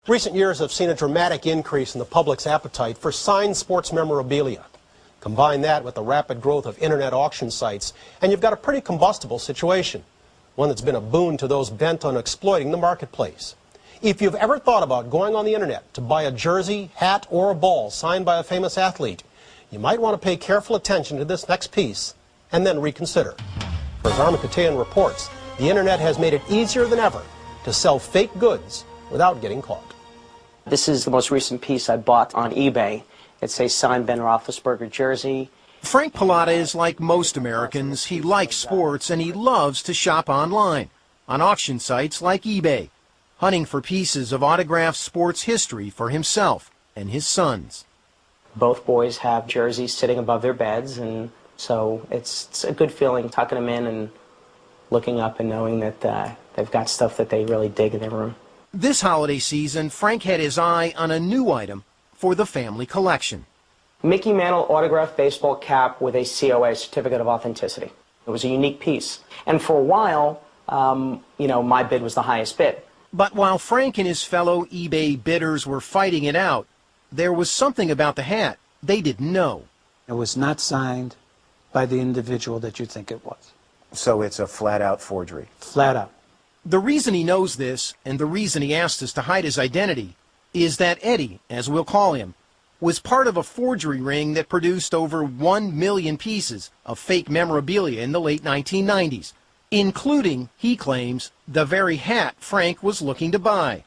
Recent years have seen a dramatic increase in the public's appetite for signed sports memorabilia. Combine that with the rapid growth of internet auction sites, and you've got a pretty combustible situation, one that's been a boon to those bent on exploiting the marketplace. If you've ever thought about going on the internet to buy a jersey, hat, or a ball signed by a famous athlete, you might want to pay careful attention to this next piece and then reconsider. For as Armin Katayan reports, the internet has made it easier than ever to sell fake goods without getting caught. This is the most recent piece I bought on eBay. It's a signed Ben Roethlisberger jersey. Frank Pallotta is like most Americans. He likes sports and he loves to shop online, on auction sites like eBay, hunting for pieces of autographed sports history for himself and his sons. Both boys have jerseys sitting above their beds, and so it's a good feeling tucking them in and looking up and knowing that they've got stuff that they really dig in their room. This holiday season, Frank had his eye on a new item for the family collection. Mickey Mantle autographed baseball cap with a COA, Certificate of Authenticity. It was a unique piece. And for a while, my bid was the highest bid. But while Frank and his fellow eBay bidders were fighting it out, there was something about the hat they didn't know. It was not signed by the individual that you think it was. So it's a flat-out forgery? Flat out. The reason he knows this, and the reason he asked us to hide his identity, is that Eddie, as we'll call him, was part of a forgery ring that produced over 1 million pieces of fake memorabilia in the late 1990s, including, he claims, the very hat Frank was looking to buy.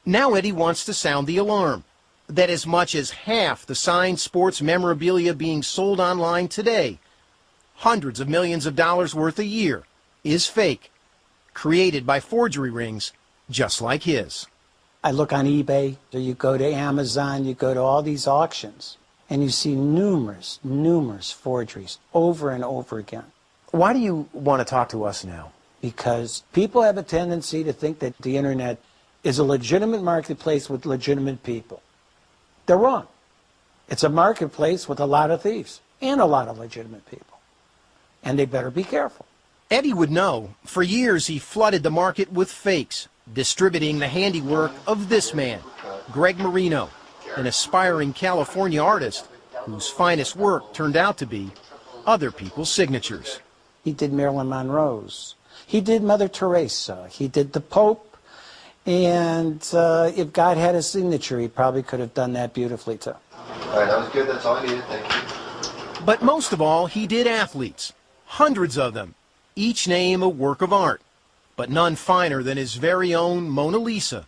Now Eddie wants to sound the alarm that as much as half the signed sports memorabilia being sold online today, hundreds of millions of dollars worth a year, is fake, created by forgery rings just like his. I look on eBay, or you go to Amazon, you go to all these auctions, and you see numerous forgeries over and over again. Why do you want to talk to us now? Because people have a tendency to think that the internet is a legitimate marketplace with legitimate people. They're wrong. It's a marketplace with a lot of thieves and a lot of legitimate people. And they better be careful. Eddie would know. For years he flooded the market with fakes, distributing the handiwork of this man, Greg Marino, an aspiring California artist whose finest work turned out to be other people's signatures. He did Marilyn Monroe's. He did Mother Teresa. He did the Pope. And if God had a signature, he probably could have done that beautifully too. All right, that was good. That's all I needed. Thank you. But most of all, he did athletes, hundreds of them, each name a work of art, but none finer than his very own Mona Lisa,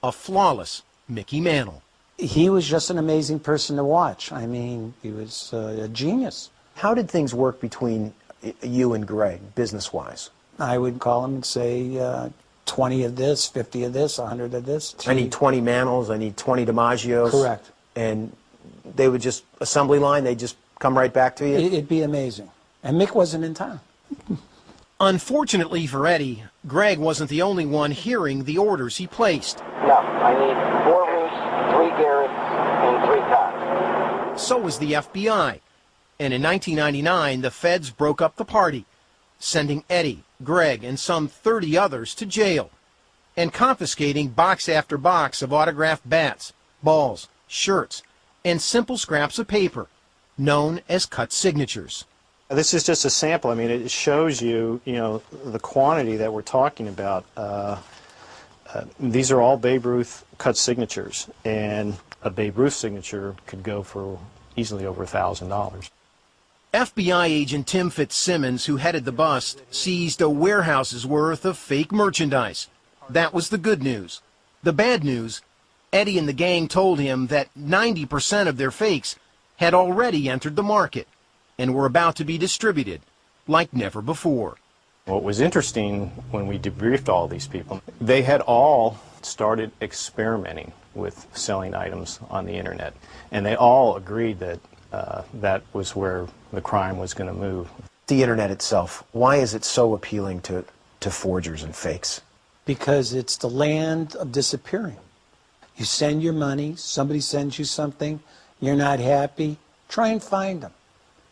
a flawless Mickey Mantle. He was just an amazing person to watch. I mean, he was a genius. How did things work between you and Greg, business-wise? I would call him and say 20 of this, 50 of this, 100 of this. I need 20 Mantles, I need 20 DiMaggios. Correct. And they would just, assembly line, they'd just come right back to you? It'd be amazing. And Mick wasn't in town. Unfortunately for Eddie, Greg wasn't the only one hearing the orders he placed. No, I need 4 Roos, 3 Garretts, and 3 Cotts. So was the FBI. And in 1999, the feds broke up the party, sending Eddie, Greg, and some 30 others to jail, and confiscating box after box of autographed bats, balls, shirts, and simple scraps of paper, known as cut signatures. This is just a sample. I mean, it shows you, the quantity that we're talking about. These are all Babe Ruth cut signatures, and a Babe Ruth signature could go for easily over $1,000. FBI agent Tim Fitzsimmons, who headed the bust, seized a warehouse's worth of fake merchandise. That was the good news. The bad news, Eddie and the gang told him that 90% of their fakes had already entered the market and were about to be distributed like never before. What was interesting when we debriefed all these people, they had all started experimenting with selling items on the internet, and they all agreed that that was where the crime was going to move. The internet itself, why is it so appealing to forgers and fakes? Because it's the land of disappearing. You send your money, somebody sends you something, you're not happy, try and find them.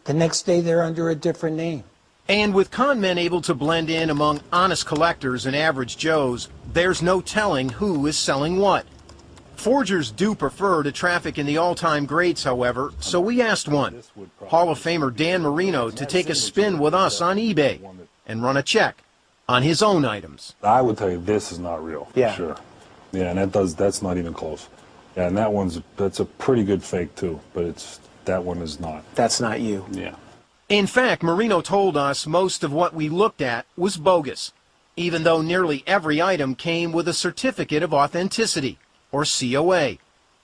The next day they're under a different name. And with con men able to blend in among honest collectors and average Joes, there's no telling who is selling what. Forgers do prefer to traffic in the all-time greats, however, so we asked one, Hall of Famer Dan Marino, to take a spin with us on eBay and run a check on his own items. I would tell you this is not real, for Yeah. sure. Yeah, and that's not even close. Yeah, and that's a pretty good fake too, but that one is not. That's not you. Yeah. In fact, Marino told us most of what we looked at was bogus, even though nearly every item came with a certificate of authenticity, or COA,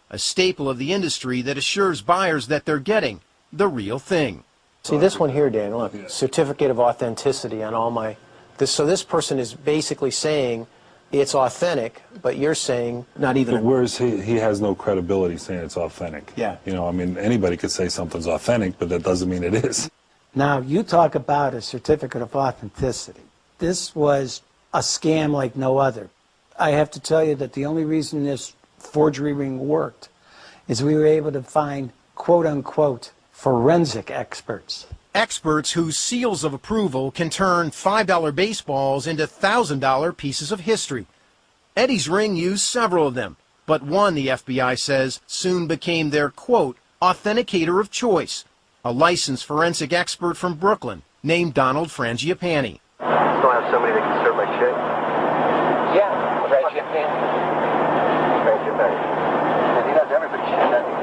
a staple of the industry that assures buyers that they're getting the real thing. See this one here, Dan, look, certificate of authenticity on all my, so this person is basically saying it's authentic, but you're saying not even. Whereas he has no credibility saying it's authentic. Yeah. You know, I mean, anybody could say something's authentic, but that doesn't mean it is. Now, you talk about a certificate of authenticity. This was a scam like no other. I have to tell you that the only reason this forgery ring worked is we were able to find quote-unquote forensic experts. Experts whose seals of approval can turn $5 baseballs into $1,000 pieces of history. Eddie's ring used several of them, but one, the FBI says, soon became their, quote, authenticator of choice, a licensed forensic expert from Brooklyn named Donald Frangipani. Still have somebody that can serve my check? Yeah, Frangipani. And he does everybody's shit, doesn't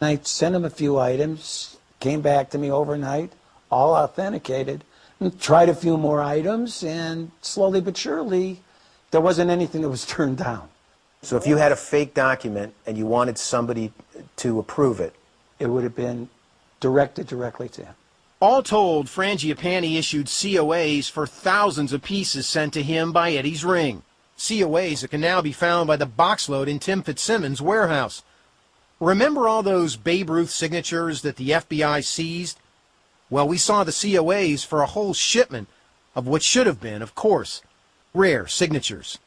he? I sent him a few items, came back to me overnight, all authenticated, and tried a few more items, and slowly but surely, there wasn't anything that was turned down. So if you had a fake document and you wanted somebody to approve it, It would have been directed directly to him. All told, Frangipani issued COAs for thousands of pieces sent to him by Eddie's ring. COAs that can now be found by the boxload in Tim Fitzsimmons' warehouse. Remember all those Babe Ruth signatures that the FBI seized? Well, we saw the COAs for a whole shipment of what should have been, of course, rare signatures.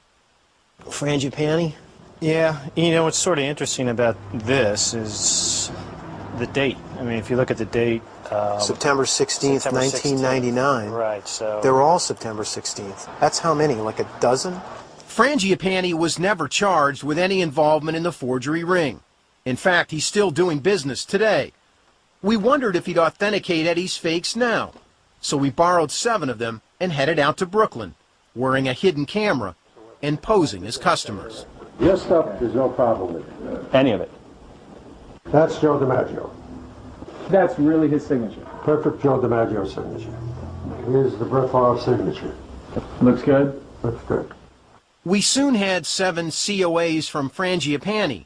Frangipani? Yeah, you know, what's sort of interesting about this is the date. I mean, if you look at the date... September 16th, September 16th. 1999. Right, so... They're all September 16th. That's how many? Like a dozen? Frangipani was never charged with any involvement in the forgery ring. In fact, he's still doing business today. We wondered if he'd authenticate Eddie's fakes now, so we borrowed 7 of them and headed out to Brooklyn, wearing a hidden camera and posing as customers. Your stuff, there's no problem with it. Any of it. That's Joe DiMaggio. That's really his signature. Perfect Joe DiMaggio signature. Here's the Brett Favre signature. Looks good. Looks good. We soon had 7 COAs from Frangipani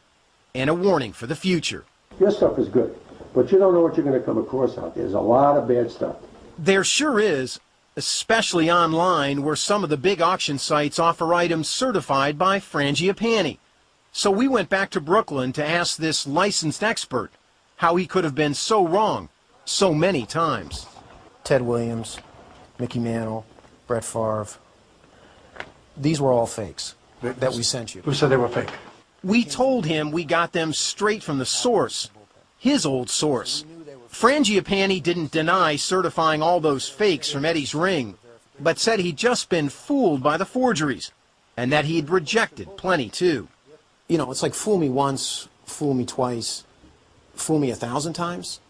and a warning for the future. Your stuff is good, but you don't know what you're going to come across out there. There's a lot of bad stuff. There sure is, especially online where some of the big auction sites offer items certified by Frangipani. So we went back to Brooklyn to ask this licensed expert how he could have been so wrong so many times. Ted Williams, Mickey Mantle, Brett Favre. These were all fakes that we sent you. Who said they were fake? We told him we got them straight from the source, his old source. Frangipani didn't deny certifying all those fakes from Eddie's ring, but said he'd just been fooled by the forgeries, and that he'd rejected plenty too. You know, it's like fool me once, fool me twice, fool me 1,000 times.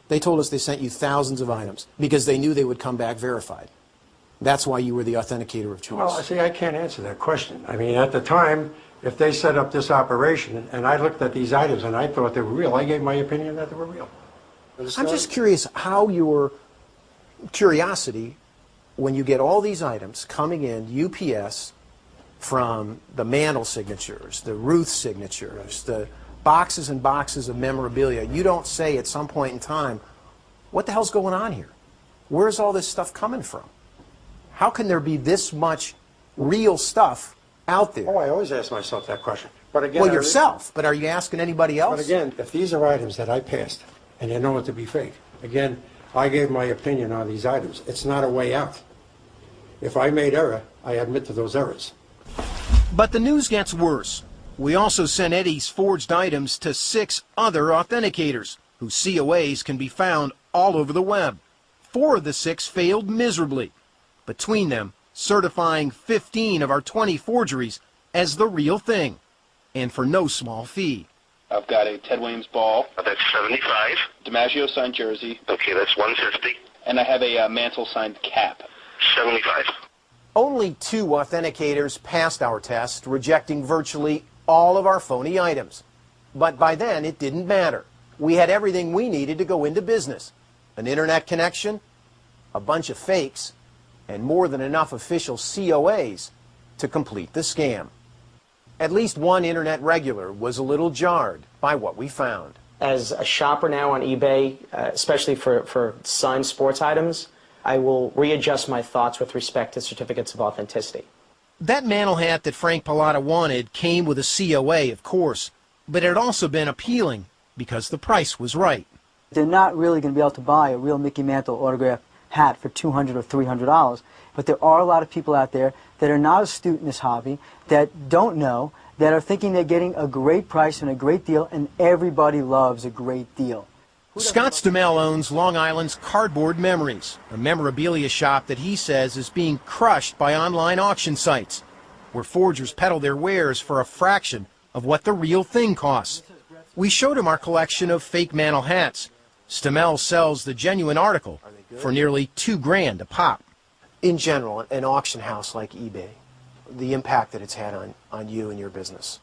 They told us they sent you thousands of items because they knew they would come back verified. That's why you were the authenticator of choice. Well, see, I can't answer that question. I mean, at the time, if they set up this operation and I looked at these items and I thought they were real, I gave my opinion that they were real. I'm just curious how your curiosity, when you get all these items coming in UPS from the Mantle signatures, the Ruth signatures, the boxes and boxes of memorabilia, you don't say at some point in time, what the hell's going on here? Where's all this stuff coming from? How can there be this much real stuff out there? Oh, I always ask myself that question. But again, Well, yourself, but are you asking anybody else? But again, if these are items that I passed and you know it to be fake, again, I gave my opinion on these items. It's not a way out. If I made error, I admit to those errors. But the news gets worse. We also sent Eddie's forged items to 6 other authenticators, whose COAs can be found all over the web. 4 of the 6 failed miserably, between them certifying 15 of our 20 forgeries as the real thing. and for no small fee. I've got a Ted Williams ball. That's 75. DiMaggio signed jersey. Okay, that's 150. And I have a Mantle signed cap. 75. Only 2 authenticators passed our test, rejecting virtually all of our phony items. But by then, it didn't matter. We had everything we needed to go into business. An internet connection, a bunch of fakes, and more than enough official COAs to complete the scam. At least one internet regular was a little jarred by what we found. As a shopper now on eBay, especially for signed sports items, I will readjust my thoughts with respect to certificates of authenticity. That Mantle hat that Frank Pallotta wanted came with a COA, of course, but it had also been appealing because the price was right. They're not really going to be able to buy a real Mickey Mantle autograph hat for $200 or $300, but there are a lot of people out there that are not astute in this hobby, that don't know, that are thinking they're getting a great price and a great deal, and everybody loves a great deal. Scott Stimell owns Long Island's Cardboard Memories, a memorabilia shop that he says is being crushed by online auction sites, where forgers peddle their wares for a fraction of what the real thing costs. We showed him our collection of fake Mantle hats. Stimell sells the genuine article for nearly $2 grand a pop. In general, an auction house like eBay, the impact that it's had on you and your business.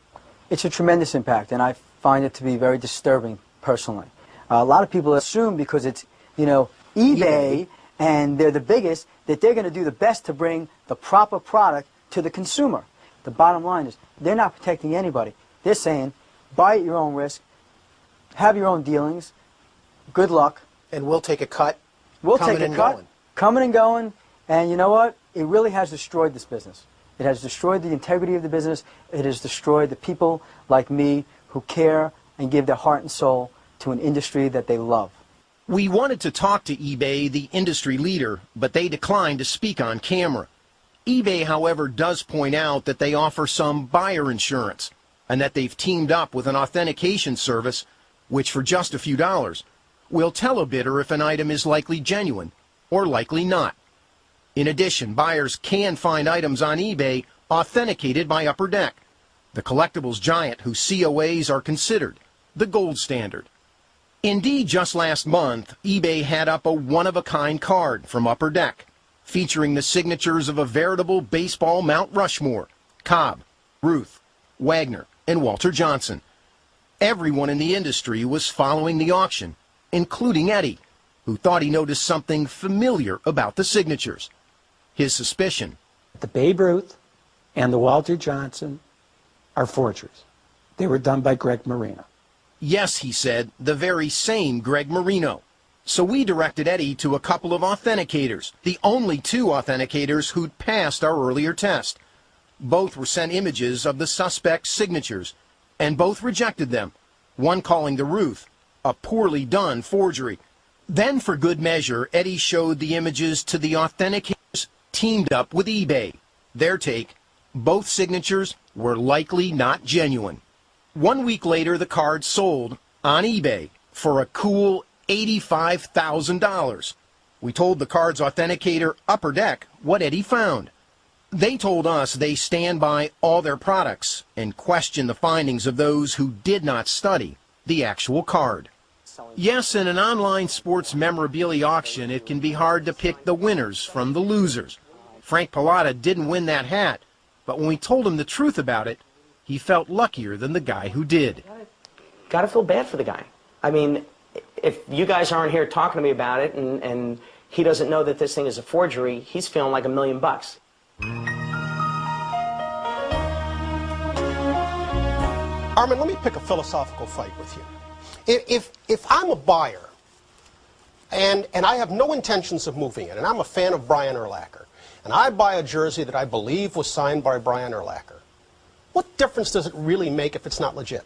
It's a tremendous impact, and I find it to be very disturbing personally. A lot of people assume because it's, eBay and they're the biggest, that they're going to do the best to bring the proper product to the consumer. The bottom line is they're not protecting anybody. They're saying, buy at your own risk, have your own dealings, good luck. And we'll take a cut. We'll take a cut, coming and going, and you know what? It really has destroyed this business. It has destroyed the integrity of the business. It has destroyed the people like me who care and give their heart and soul to an industry that they love. We wanted to talk to eBay, the industry leader, but they declined to speak on camera. eBay, however, does point out that they offer some buyer insurance and that they've teamed up with an authentication service, which for just a few dollars will tell a bidder if an item is likely genuine or likely not. In addition, buyers can find items on eBay authenticated by Upper Deck, the collectibles giant whose COAs are considered the gold standard. Indeed, just last month, eBay had up a one-of-a-kind card from Upper Deck, featuring the signatures of a veritable baseball Mount Rushmore: Cobb, Ruth, Wagner, and Walter Johnson. Everyone in the industry was following the auction, including Eddie, who thought he noticed something familiar about the signatures. His suspicion: The Babe Ruth and the Walter Johnson are forgeries. They were done by Greg Marino. Yes, he said, the very same Greg Marino. So we directed Eddie to a couple of authenticators, the only 2 authenticators who'd passed our earlier test. Both were sent images of the suspect's signatures, and both rejected them, one calling the Ruth a poorly done forgery. Then, for good measure, Eddie showed the images to the authenticators teamed up with eBay. Their take: both signatures were likely not genuine. 1 week later, the card sold on eBay for a cool $85,000. We told the card's authenticator, Upper Deck, what Eddie found. They told us they stand by all their products and question the findings of those who did not study the actual card. Yes, in an online sports memorabilia auction, it can be hard to pick the winners from the losers. Frank Pallotta didn't win that hat, but when we told him the truth about it, he felt luckier than the guy who did. Gotta feel bad for the guy. I mean, if you guys aren't here talking to me about it and he doesn't know that this thing is a forgery, he's feeling like $1 million. Armin, let me pick a philosophical fight with you. If I'm a buyer and I have no intentions of moving it, and I'm a fan of Brian Urlacher, and I buy a jersey that I believe was signed by Brian Urlacher, what difference does it really make if it's not legit?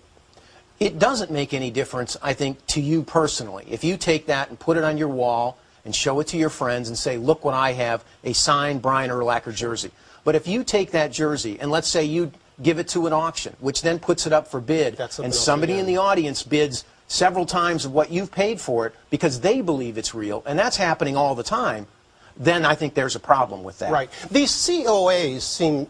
It doesn't make any difference, I think, to you personally. If you take that and put it on your wall and show it to your friends and say, look what I have, a signed Brian Urlacher jersey. But if you take that jersey and let's say you give it to an auction, which then puts it up for bid, and somebody in the audience bids several times of what you've paid for it because they believe it's real, and that's happening all the time, then I think there's a problem with that. Right. These COAs seem